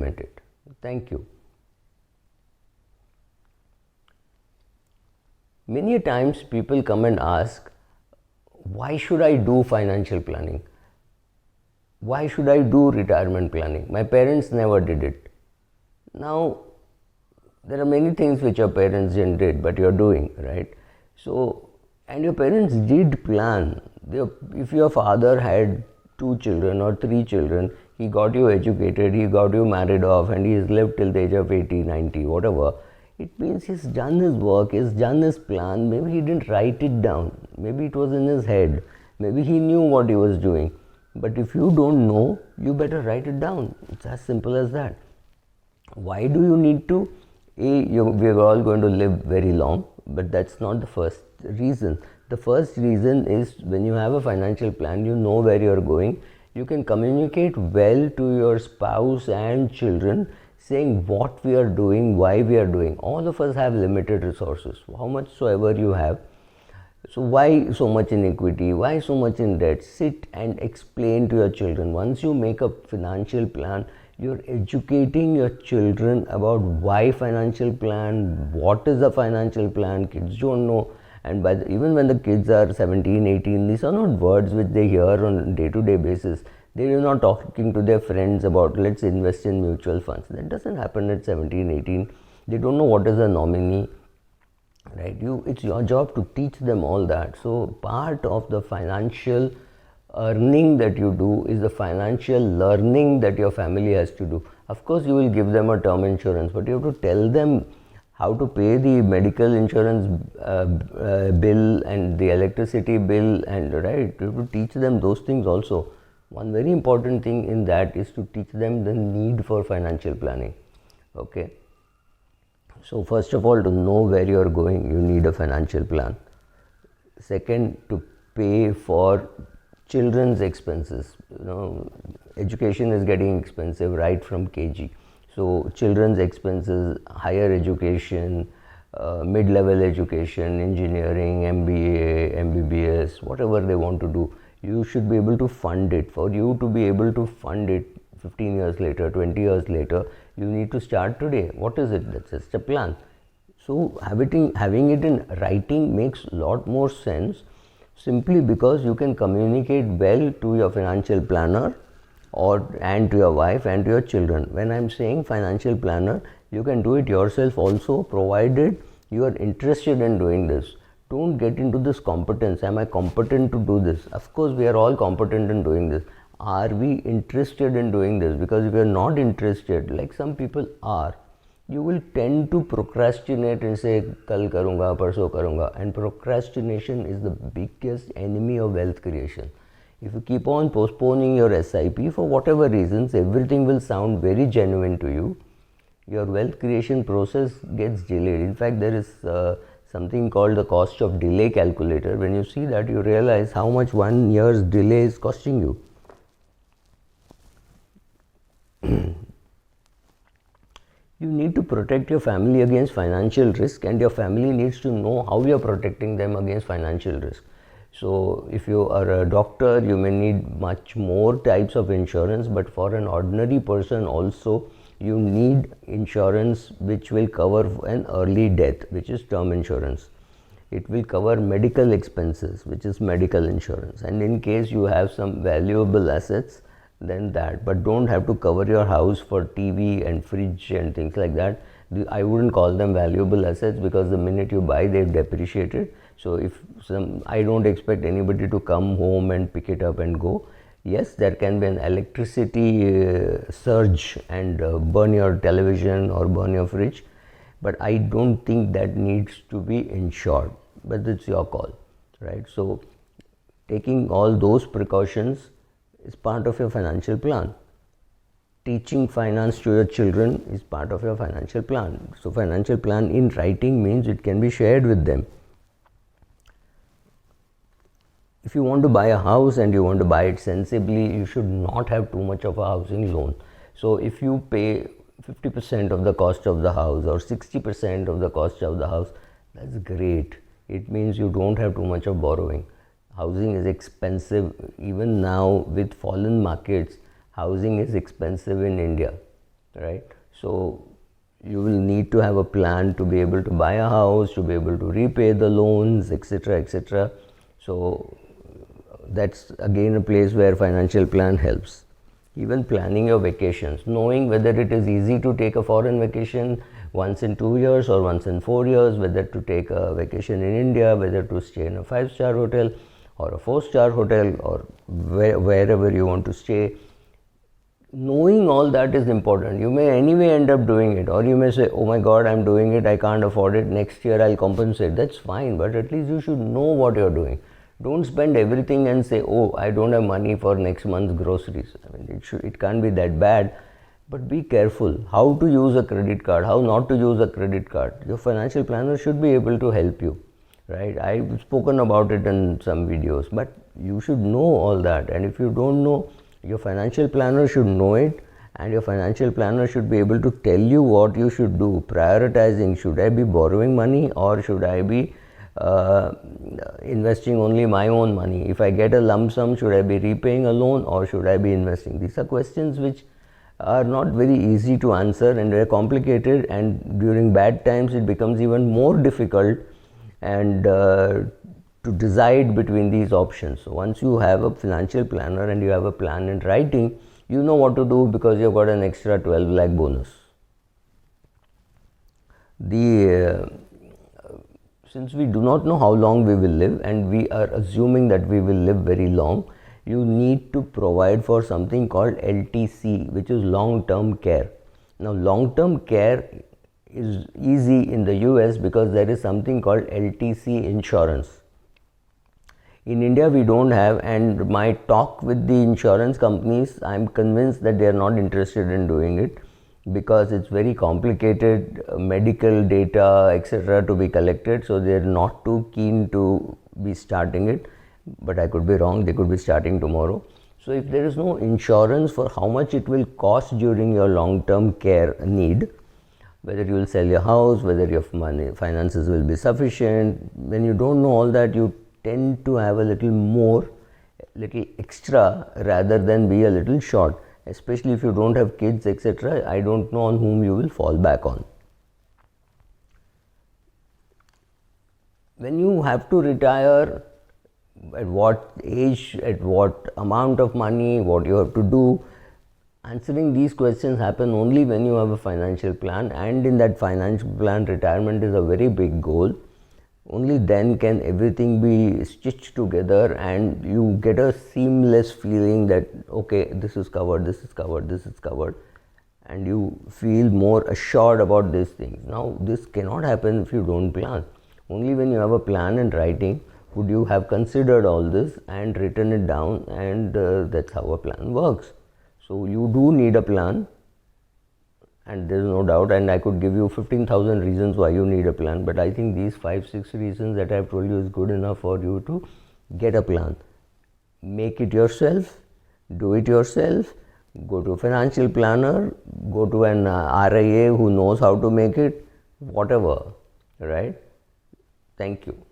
implement it. Thank you. Many times people come and ask, why should I do financial planning? Why should I do retirement planning? My parents never did it. Now, there are many things which your parents didn't did, but you're doing, right? So, and your parents did plan. If your father had 2 children or 3 children, he got you educated, he got you married off, and he's lived till the age of 80, 90, whatever. It means he's done his work, he's done his plan. Maybe he didn't write it down. Maybe it was in his head. Maybe he knew what he was doing. But if you don't know, you better write it down. It's as simple as that. Why do you need to? We're all going to live very long, but that's not the first reason. The first reason is when you have a financial plan, you know where you're going. You can communicate well to your spouse and children, saying what we are doing, why we are doing. All of us have limited resources, how much soever you have. So why so much in equity? Why so much in debt? Sit and explain to your children. Once you make a financial plan, you're educating your children about why financial plan, what is a financial plan. Kids don't know. And even when the kids are 17, 18, these are not words which they hear on a day-to-day basis. They are not talking to their friends about let's invest in mutual funds. That doesn't happen at 17, 18. They don't know what is a nominee. Right, it's your job to teach them all that. So part of the financial earning that you do is the financial learning that your family has to do. Of course, you will give them a term insurance, but you have to tell them how to pay the medical insurance bill and the electricity bill, and right, you have to teach them those things also. One very important thing in that is to teach them the need for financial planning. Okay. So first of all, to know where you are going, you need a financial plan. Second, to pay for children's expenses. Education is getting expensive right from KG. So children's expenses, higher education, mid-level education, engineering, MBA, MBBS, whatever they want to do, you should be able to fund it. For you to be able to fund it 15 years later, 20 years later, you need to start today. What is it? That's just a plan. So having it in writing makes a lot more sense, simply because you can communicate well to your financial planner and to your wife and to your children. When I'm saying financial planner, you can do it yourself also, provided you are interested in doing this. Don't get into this competence. Am I competent to do this? Of course, we are all competent in doing this. Are we interested in doing this? Because if you are not interested, like some people are, you will tend to procrastinate and say, kal karunga, parso karunga. And procrastination is the biggest enemy of wealth creation. If you keep on postponing your SIP for whatever reasons, everything will sound very genuine to you. Your wealth creation process gets delayed. In fact, there is something called the cost of delay calculator. When you see that, you realize how much 1 year's delay is costing you. You need to protect your family against financial risk, and your family needs to know how you are protecting them against financial risk. So if you are a doctor, you may need much more types of insurance, but for an ordinary person also, you need insurance which will cover an early death, which is term insurance. It will cover medical expenses, which is medical insurance, and in case you have some valuable assets, then that. But don't have to cover your house for TV and fridge and things like that. I wouldn't call them valuable assets, because the minute you buy, they've depreciated. So I don't expect anybody to come home and pick it up and go. Yes, there can be an electricity surge and burn your television or burn your fridge, but I don't think that needs to be insured. But it's your call, right? So taking all those precautions is part of your financial plan. Teaching finance to your children is part of your financial plan. So financial plan in writing means it can be shared with them. If you want to buy a house and you want to buy it sensibly, you should not have too much of a housing loan. So if you pay 50% of the cost of the house or 60% of the cost of the house, that's great. It means you don't have too much of borrowing. Housing is expensive. Even now with fallen markets, housing is expensive in India. right? So you will need to have a plan to be able to buy a house, to be able to repay the loans, etc., etc. So that's again a place where financial plan helps. Even planning your vacations, knowing whether it is easy to take a foreign vacation once in 2 years or once in 4 years, whether to take a vacation in India, whether to stay in a 5-star hotel or a 4-star hotel, or wherever you want to stay. Knowing all that is important. You may anyway end up doing it, or you may say, oh my god, I'm doing it, I can't afford it, next year I'll compensate. That's fine, but at least you should know what you're doing. Don't spend everything and say, oh, I don't have money for next month's groceries. I mean, it can't be that bad, but be careful how to use a credit card, how not to use a credit card. Your financial planner should be able to help you, right? I've spoken about it in some videos, but you should know all that. And if you don't know, your financial planner should know it, and your financial planner should be able to tell you what you should do. Prioritizing, should I be borrowing money or should I be investing only my own money? If I get a lump sum, should I be repaying a loan or should I be investing? These are questions which are not very easy to answer, and they're complicated, and during bad times it becomes even more difficult and to decide between these options. So once you have a financial planner and you have a plan in writing, you know what to do because you've got an extra 12 lakh bonus. Since we do not know how long we will live, and we are assuming that we will live very long, you need to provide for something called LTC, which is long-term care. Now, long-term care is easy in the US because there is something called LTC insurance. In India, we don't have, and my talk with the insurance companies, I'm convinced that they are not interested in doing it because it's very complicated, medical data, etc. to be collected, so they're not too keen to be starting it. But I could be wrong, they could be starting tomorrow. So if there is no insurance for how much it will cost during your long-term care need, whether you will sell your house, whether your finances will be sufficient, when you don't know all that, you tend to have a little extra rather than be a little short, especially if you don't have kids, etc. I don't know on whom you will fall back on. When you have to retire, at what age, at what amount of money, what you have to do, answering these questions happen only when you have a financial plan, and in that financial plan, retirement is a very big goal. Only then can everything be stitched together and you get a seamless feeling that, okay, this is covered, this is covered, this is covered, and you feel more assured about these things. Now, this cannot happen if you don't plan. Only when you have a plan in writing would you have considered all this and written it down, and that's how a plan works. So you do need a plan, and there is no doubt, and I could give you 15,000 reasons why you need a plan, but I think these 5-6 reasons that I have told you is good enough for you to get a plan. Make it yourself, do it yourself, go to a financial planner, go to an RIA who knows how to make it, whatever, right? Thank you.